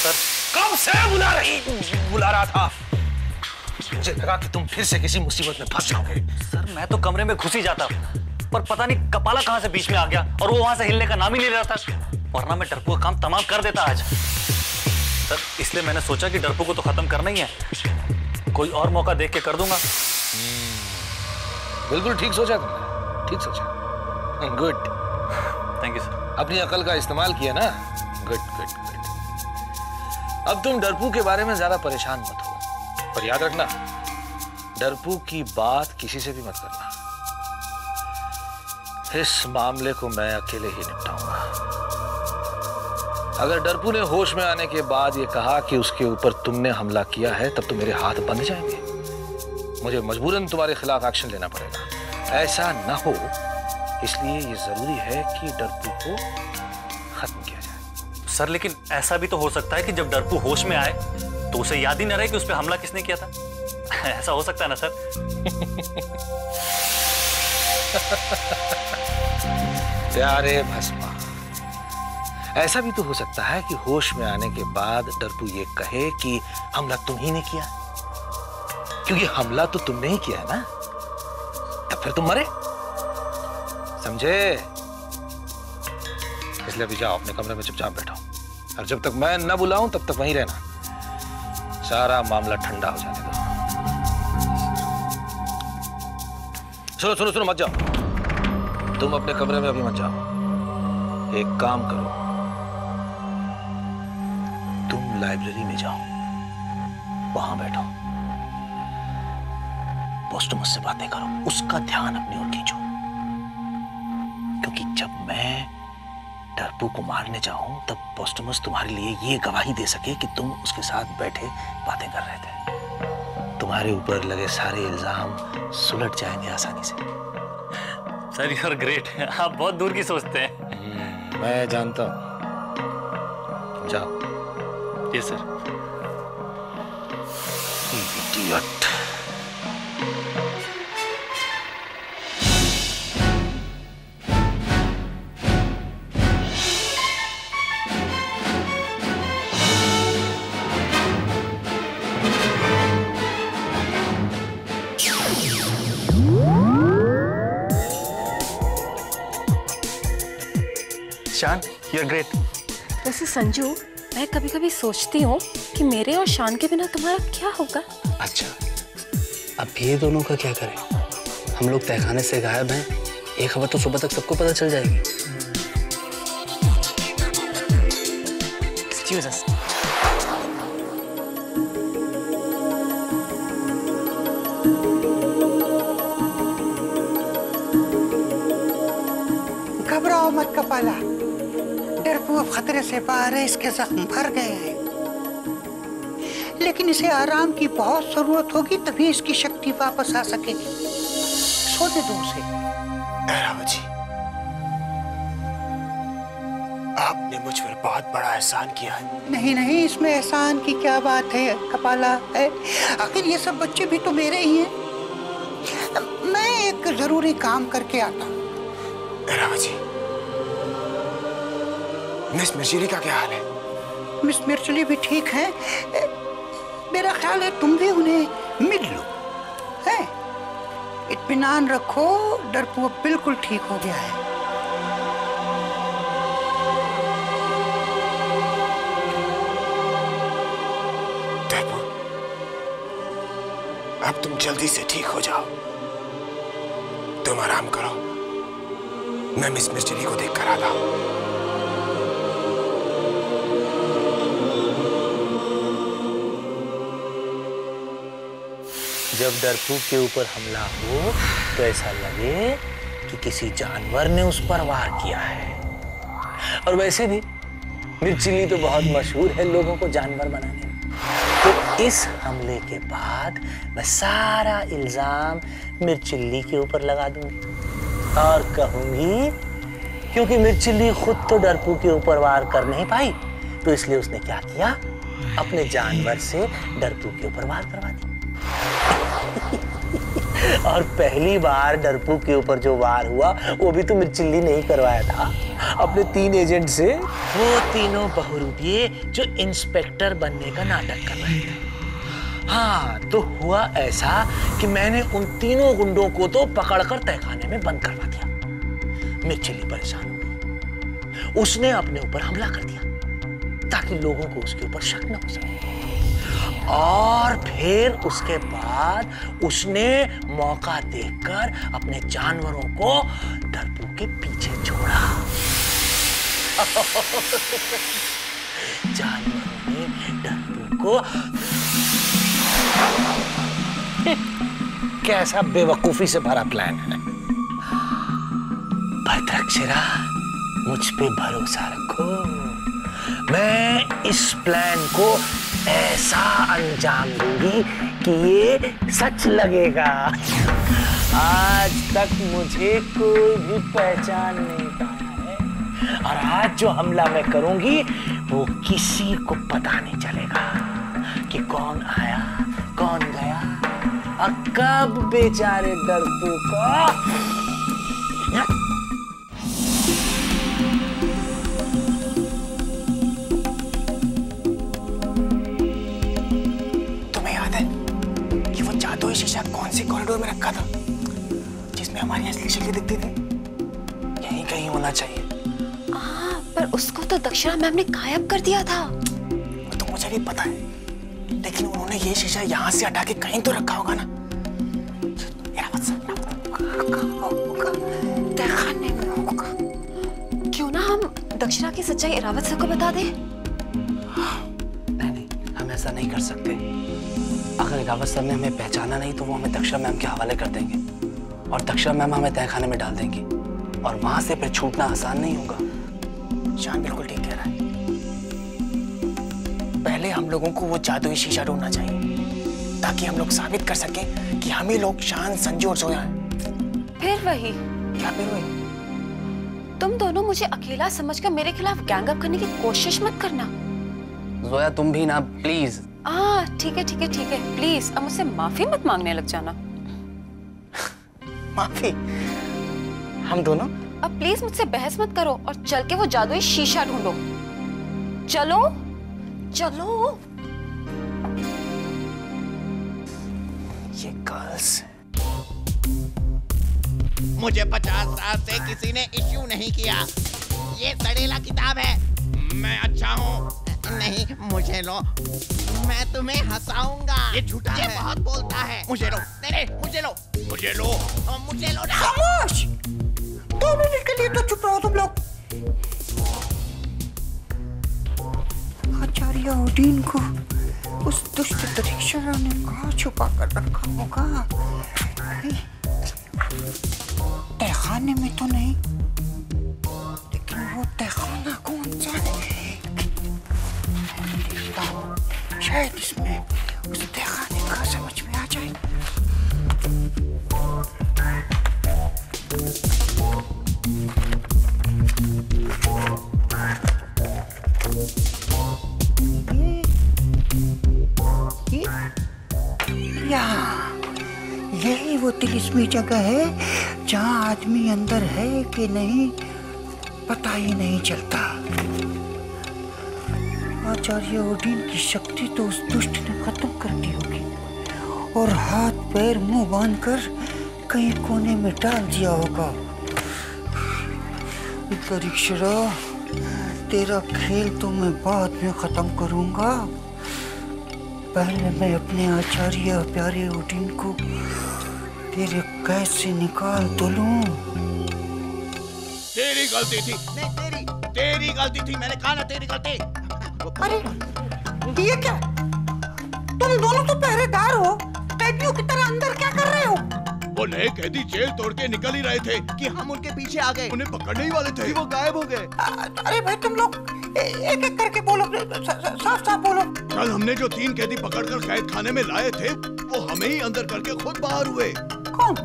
Sir. कब से बुला रहा था। मुझे लगा कि तुम फिर से किसी मुसीबत में फंस जाओगे। सर मैं तो कमरे में घुस ही जाता, पर पता नहीं कपाला कहां से बीच में आ गया और वो वहां से हिलने का नाम ही नहीं ले रहा था, वरना मैं डरपू का काम तमाम कर देता आज। सर इसलिए मैंने सोचा कि डरपू को तो खत्म करना ही है, कोई और मौका देख के कर दूंगा। बिल्कुल ठीक सोचा तुमने, ठीक सोचा। Good, thank you sir. अपनी अकल का इस्तेमाल किया ना। Good good good. अब तुम डरपू के बारे में ज्यादा परेशान मत हो, पर याद रखना डरपू की बात किसी से भी मत करना। इस मामले को मैं अकेले ही निपटाऊंगा। अगर डरपू ने होश में आने के बाद ये कहा कि उसके ऊपर तुमने हमला किया है, तब तो मेरे हाथ बंध जाएंगे। मुझे मजबूरन तुम्हारे खिलाफ एक्शन लेना पड़ेगा। ऐसा ना हो इसलिए ये जरूरी है कि डरपू को खत्म किया जाए। सर लेकिन ऐसा भी तो हो सकता है कि जब डरपू होश में आए तो उसे याद ही न रहे कि उस पर हमला किसने किया था। ऐसा हो सकता है ना सर? प्यारे भस्मा, ऐसा भी तो हो सकता है कि होश में आने के बाद डरपू ये कहे कि हमला तुम ही ने किया, क्योंकि हमला तो तुमने ही किया है ना, तब फिर तुम मरे। समझे? इसलिए अभी जाओ अपने कमरे में चुपचाप बैठो, और जब तक मैं न बुलाऊं तब तक वहीं रहना। सारा मामला ठंडा हो जाने दो। सुनो सुनो सुनो, मत जाओ। तुम अपने कमरे में अभी मत जाओ। एक काम करो, तुम लाइब्रेरी में जाओ, वहां बैठो, पोस्टमस से बातें करो, उसका ध्यान अपनी ओर खींचो, क्योंकि जब मैं डरपू को मारने जाऊं तब पोस्टमस तुम्हारे लिए ये गवाही दे सके कि तुम उसके साथ बैठे बातें कर रहे थे। तुम्हारे ऊपर लगे सारे इल्जाम सुलट जाएंगे आसानी से। सर यू आर ग्रेट, आप बहुत दूर की सोचते हैं। मैं जानता हूं। जाओ। जी सर। इडियट। शान, यू आर ग्रेट। वैसे संजू, मैं कभी कभी सोचती हूँ कि मेरे और शान के बिना तुम्हारा क्या होगा। अच्छा, अब ये दोनों का क्या करें? हम लोग तहखाने से गायब हैं, ये खबर तो सुबह तक सबको पता चल जाएगी। एक्सक्यूज अस। घबराओ मत कपाला, डरपू अब खतरे से बाहर है, इसके जख्म भर गए हैं, लेकिन इसे आराम की बहुत जरूरत होगी, तभी इसकी शक्ति वापस आ सकेगी। सोने दो उसे। रावत जी, आपने मुझ पर बहुत बड़ा एहसान किया है। नहीं नहीं, इसमें एहसान की क्या बात है कपाला है, आखिर ये सब बच्चे भी तो मेरे ही हैं। मैं एक जरूरी काम करके आता हूँ। रावत जी, मिस मिर्चिली का क्या हाल है? मिस मिर्चली भी ठीक है, मेरा ख्याल है तुम भी उन्हें मिल लो, है? इत्मीनान रखो, डरपू बिल्कुल ठीक हो गया है। डरपू, अब तुम जल्दी से ठीक हो जाओ, तुम आराम करो, मैं मिस मिर्चिली को देख कर आता हूं। जब डरपू के ऊपर हमला हो तो ऐसा लगे कि किसी जानवर ने उस पर वार किया है। और वैसे भी मिर्चिली तो बहुत मशहूर है लोगों को जानवर बनाने में। तो इस हमले के बाद मैं सारा इल्जाम मिर्चिली के ऊपर लगा दूंगी और कहूंगी क्योंकि मिर्चिली खुद तो डरपू के ऊपर वार कर नहीं पाई, तो इसलिए उसने क्या किया, अपने जानवर से डरपू के ऊपर वार करवा दी। और पहली बार डरपू के ऊपर जो वार हुआ वो भी तो मिर्चिली ने ही करवाया था। अपने 3 एजेंट से वो तीनों बहुरूपिये जो इंस्पेक्टर बनने का नाटक कर रहे थे। हाँ, तो हुआ ऐसा कि मैंने उन तीनों गुंडों को तो पकड़कर तहखाने में बंद करवा दिया। मिर्चिली परेशान हो गई, उसने अपने ऊपर हमला कर दिया ताकि लोगों को उसके ऊपर शक न हो सके। और फिर उसके बाद उसने मौका देखकर अपने जानवरों को डरपू के पीछे छोड़ा। जानवरों ने डरपू को कैसा बेवकूफी से भरा प्लान है। भद्राक्षरा, मुझ पे भरोसा रखो, मैं इस प्लान को ऐसा अंजाम दूंगी कि ये सच लगेगा। आज तक मुझे कोई भी पहचान नहीं पाया है, और आज जो हमला मैं करूंगी वो किसी को पता नहीं चलेगा कि कौन आया कौन गया और कब बेचारे डरपू को। शीशा कौन सी कॉरिडोर में रखा था जिसमें हमारी असली शक्ल दिखती थी? यहीं कहीं होना चाहिए। पर उसको तो दक्षिणा मैम ने गायब कर दिया था। तो मुझे भी पता है, लेकिन उन्होंने ये शीशा यहाँ से हटा के कहीं तो रखा होगा ना। तहखाने में होगा। क्यों ना हम दक्षिणा की सच्चाई इरावत सर को बता दें? नहीं, हम ऐसा नहीं कर सकते। अगर इरावत सर ने हमें पहचाना नहीं तो वो हमें दक्षिणा मैम के हवाले कर देंगे, और दक्षिणा मैम हमें तहखाने में डाल देंगी, और वहां से फिर छूटना आसान नहीं होगा। शान बिल्कुल ठीक कह रहा है। पहले हम लोगों को वो जादुई शीशा ढूंढना चाहिए ताकि हम लोग साबित कर सकें कि हम ही लोग शान, संजू और जोया हैं। फिर वही। क्या फिर वही? तुम दोनों मुझे अकेला समझकर मेरे खिलाफ गैंग अप करने की कोशिश मत करना। जोया, तुम भी ना, प्लीज। ठीक है, प्लीज अब मुझसे माफी मत मांगने लग जाना। माफी? हम दोनों? अब प्लीज मुझसे बहस मत करो और चल के वो जादुई शीशा ढूंढो। चलो चलो। ये गर्ल्स। मुझे 50 साल से किसी ने इश्यू नहीं किया। ये सड़ेला किताब है। मैं अच्छा हूँ। नहीं, मुझे लो, मैं तुम्हें हंसाऊंगा। ये झूठा है। ये बहुत बोलता है। मुझे लो, नहीं, मुझे लो, मुझे लो, मुझे लो ना। खामोश! 2 मिनट के लिए तो चुप रहो तुम लोग। आचार्य ओडिन को उस दुष्ट दक्षिणा ने कहाँ छुपा कर रखा होगा? तहखाने में तो नहीं, लेकिन वो तहखाना कौन सा है? शायद इसमें उस तहखाने का समझ में आ जाए। यही वो तिलिस्मी जगह है जहाँ आदमी अंदर है कि नहीं पता ही नहीं चलता। आचार्य ओडिन की शक्ति तो उस दुष्ट ने खत्म कर दी होगी और हाथ पैर मुंह बांधकर कहीं कोने में डाल दिया होगा। परीक्षरा, तेरा खेल तो मैं बाद में खत्म करूंगा। पहले मैं अपने आचार्य प्यारे ओडिन को तेरे कैद से निकाल तो लूं। तेरी गलती थी। नहीं, तेरी गलती थी। मैंने कहा ना, तेरी गलती। अरे ये क्या? तुम दोनों तो पहरेदार हो, कैदियों की तरह अंदर क्या कर रहे हो? वो नए कैदी जेल तोड़ के निकल ही रहे थे कि हम उनके पीछे आ गए। उन्हें पकड़ने ही वाले थे, वो गायब हो गए। अरे भाई तुम लोग एक एक करके बोलो, साफ साफ बोलो। कल हमने जो 3 कैदी पकड़कर कैद खाने में लाए थे वो हमें ही अंदर करके खुद बाहर हुए। कौन?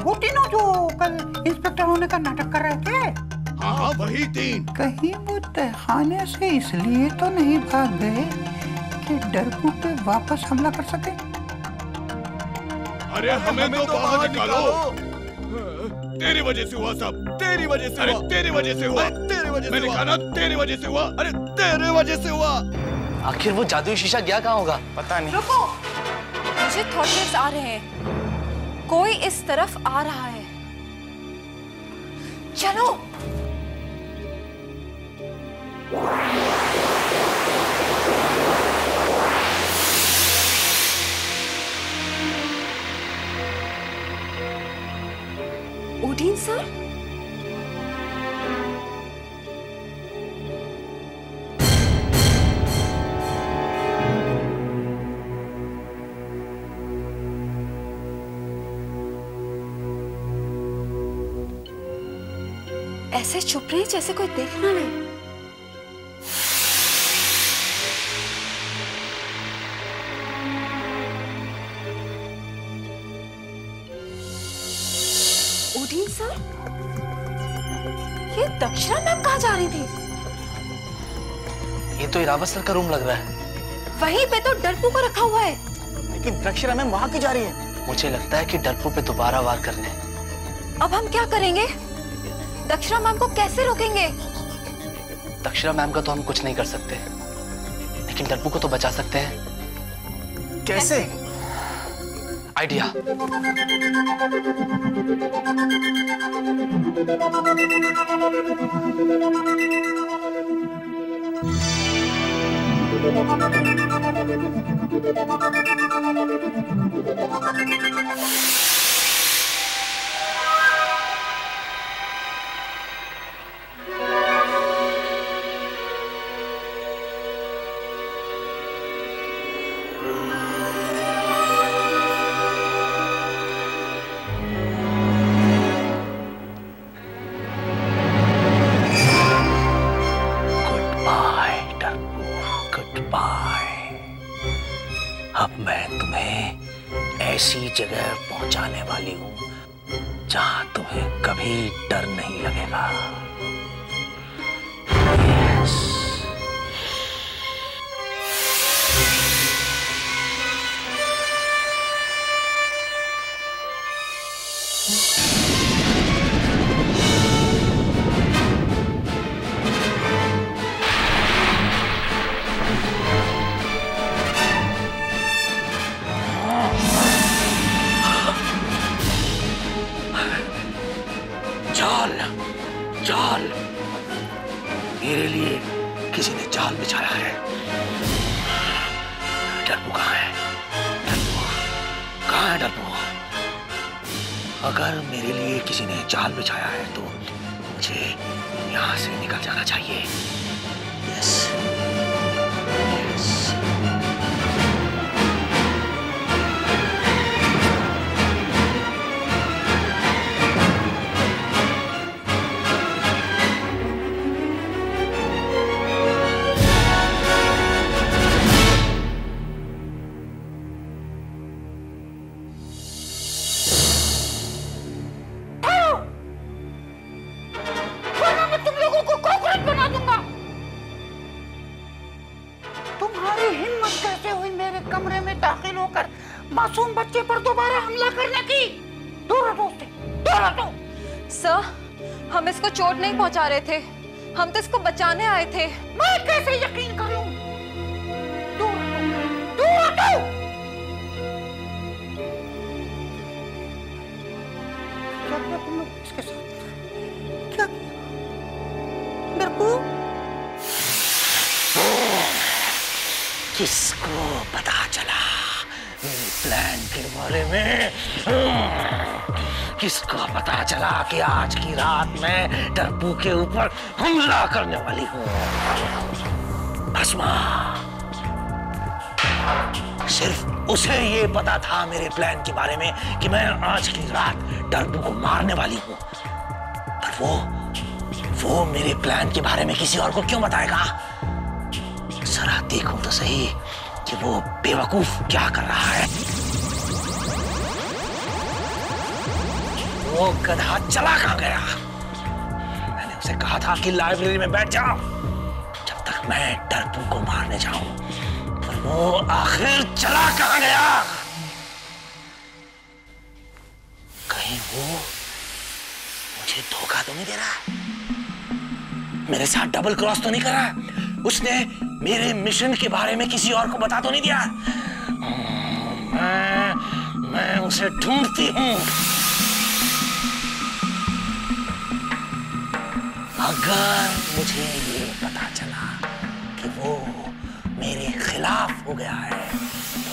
वो तीनों जो कल इंस्पेक्टर होने का नाटक कर रहे थे? हाँ, वही 3। कहीं वो तहखाने से इसलिए तो नहीं भाग गए कि डरपू पे वापस हमला कर सके? अरे हमें तो बाहर निकालो। तेरी वजह से हुआ सब, तेरी वजह से हुआ, तेरी वजह से हुआ, तेरी वजह से। मैंने कहा ना तेरी वजह से हुआ, अरे तेरे वजह से हुआ। आखिर वो जादुई शीशा गया कहाँ होगा? पता नहीं। रुको, मुझे थॉट वेव्स आ रहे हैं। कोई इस तरफ आ रहा है। चलो। Odin sir? ऐसे चुप रहे जैसे कोई देख ना ले। ओडिन सर, ये दक्षिणा मैम कहाँ जा रही थी? ये तो इरावत सर का रूम लग रहा है। वहीं पे तो डरपू को रखा हुआ है। लेकिन दक्षिणा मैम वहां क्यों जा रही है? मुझे लगता है कि डरपू पे दोबारा वार करने। अब हम क्या करेंगे? दक्षिणा मैम को कैसे रोकेंगे? दक्षिणा मैम का तो हम कुछ नहीं कर सकते, लेकिन डरपू को तो बचा सकते हैं। कैसे? आइडिया। अब मैं तुम्हें ऐसी जगह पहुंचाने वाली हूं जहां तुम्हें कभी डर नहीं लगेगा। Yes. जाल, जाल, मेरे लिए किसी ने जाल बिछाया है। डरपू कहाँ है? डरपू कहाँ है? डरपू, अगर मेरे लिए किसी ने जाल बिछाया है तो मुझे यहाँ से निकल जाना चाहिए। Yes, yes. तुम्हारी हिम्मत कैसे हुई मेरे कमरे में दाखिल होकर मासूम बच्चे पर दोबारा हमला करने की? दूर हटो उससे, दूर हटो। सर, हम इसको चोट नहीं पहुंचा रहे थे, हम तो इसको बचाने आए थे। मैं कैसे यकीन करूं? दूर हटो, दूर हटो। क्या किया तुम लोग इसके साथ? क्या किया? डरपू, किसको पता चला मेरे प्लान के बारे में? किसको पता चला कि आज की रात मैं डरपू के ऊपर हमला करने वाली हूँ? भस्मा, सिर्फ उसे ये पता था मेरे प्लान के बारे में कि मैं आज की रात डरपू को मारने वाली हूँ। पर वो मेरे प्लान के बारे में किसी और को क्यों बताएगा? जरा देखूं तो सही कि वो बेवकूफ क्या कर रहा है। वो गधा चला कहां गया? मैंने उसे कहा था कि लाइब्रेरी में बैठ जाओ जब तक मैं डरपू को मारने जाऊं, पर वो आखिर चला कहां गया? कहीं वो मुझे धोखा तो नहीं दे रहा? मेरे साथ डबल क्रॉस तो नहीं कर रहा? उसने मेरे मिशन के बारे में किसी और को बता तो नहीं दिया? मैं उसे ढूंढती हूं। अगर मुझे ये पता चला कि वो मेरे खिलाफ हो गया है तो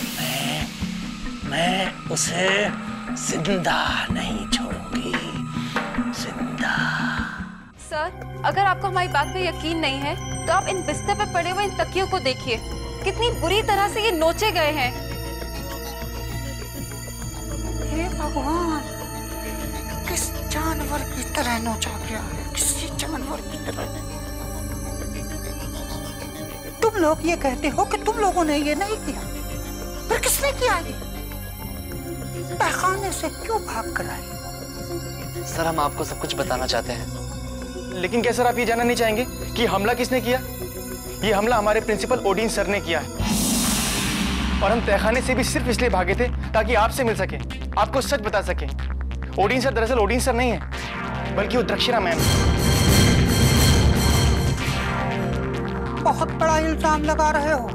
मैं उसे जिंदा नहीं छोड़ूंगी। जिंदा। सर, अगर आपको हमारी बात पे यकीन नहीं है तो आप इन बिस्तर पे पड़े हुए इन तकियों को देखिए, कितनी बुरी तरह से ये नोचे गए हैं। हे भगवान, किस जानवर की तरह नोचा गया है, किसी जानवर की तरह। तुम लोग ये कहते हो कि तुम लोगों ने ये नहीं किया, फिर किसने किया ये? तहखाने से क्यों भाग कर आए? सर, हम आपको सब कुछ बताना चाहते हैं, लेकिन क्या सर आप ये जानना नहीं चाहेंगे कि हमला किसने किया? ये हमला हमारे प्रिंसिपल ओडिन सर ने किया है और हम तहखाने से भी सिर्फ इसलिए भागे थे ताकि आपसे मिल सके, आपको सच बता सके। ओडिन सर दरअसल ओडिन सर नहीं है, बल्कि वो द्रक्षिरा मैम। बहुत बड़ा इल्जाम लगा रहे हो।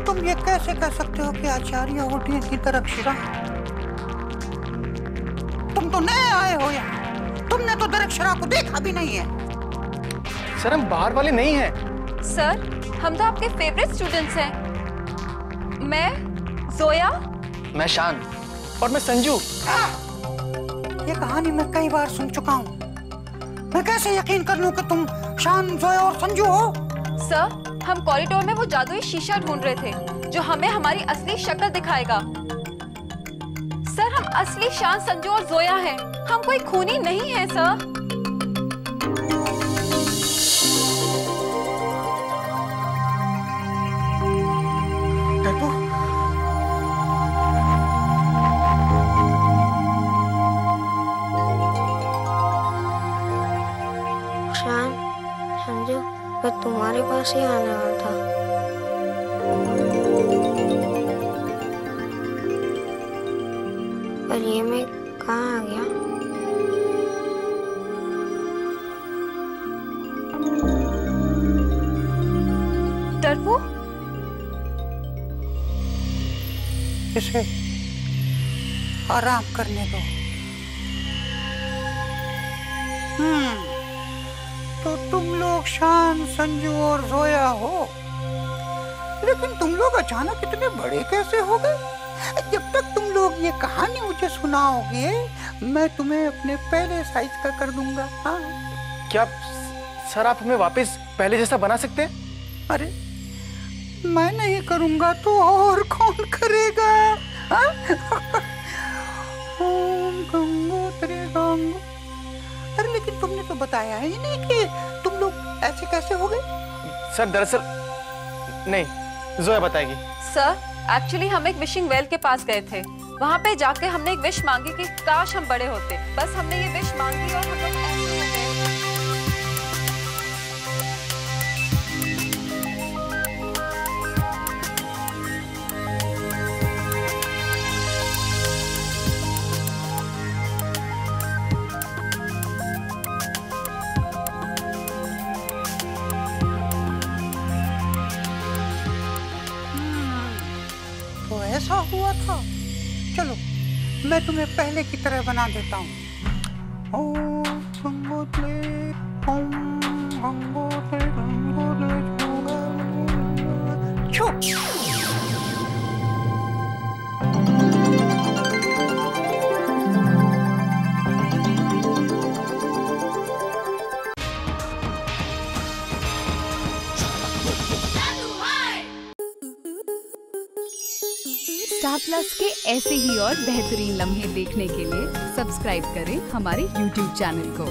तुम ये कैसे कह सकते हो कि आचार्य ओडिन की द्रक्षिरा? तुम तो नए आए हो यहाँ, तुमने तो द्रक्षिरा को देखा भी नहीं है। सर, हम बाहर वाले नहीं हैं। सर, हम तो आपके फेवरेट स्टूडेंट्स हैं। मैं जोया, मैं शान और मैं संजू। ये कहानी मैं कई बार सुन चुका हूँ। मैं कैसे यकीन कर लूं कि तुम शान, जोया और संजू हो? सर, हम कॉरिडोर में वो जादुई शीशा ढूंढ रहे थे जो हमें हमारी असली शक्ल दिखाएगा। सर, हम असली शान, संजू और जोया हैं। हम कोई खूनी नहीं है सर। शान, संजू, मैं तुम्हारे पास ही आने वाला था। पर ये मैं कहाँ आ गया? डरपो, इसे आराम करने दो। तो तुम लोग शान, संजू और जोया हो, लेकिन तुम लोग अचानक इतने बड़े कैसे हो गए? जब तक तुम लोग ये कहानी मुझे सुनाओगे, मैं तुम्हें अपने पहले साइज का कर दूंगा। हाँ। क्या सर आप हमें वापस पहले जैसा बना सकते हैं? अरे, मैं नहीं करूंगा तो और कौन करेगा? हाँ? ओम गंगोत्री गंगो। अरे लेकिन तुमने तो बताया ही नहीं कि तुम लोग ऐसे कैसे हो गए? सर दरअसल नहीं, जोया बताएगी। सर, एक्चुअली हम एक विशिंग वेल के पास गए थे। वहाँ पे जाके हमने एक विश मांगी कि काश हम बड़े होते। बस हमने ये विश मांगी और हम लोग ऐसे हो गए। ऐसा हुआ था। चलो, मैं तुम्हें पहले की तरह बना देता हूँ। ओम गंगोत्री, ओम गंगोत्री, गंगोत्री, छो। स्टार प्लस के ऐसे ही और बेहतरीन लम्हे देखने के लिए सब्सक्राइब करें हमारे YouTube चैनल को।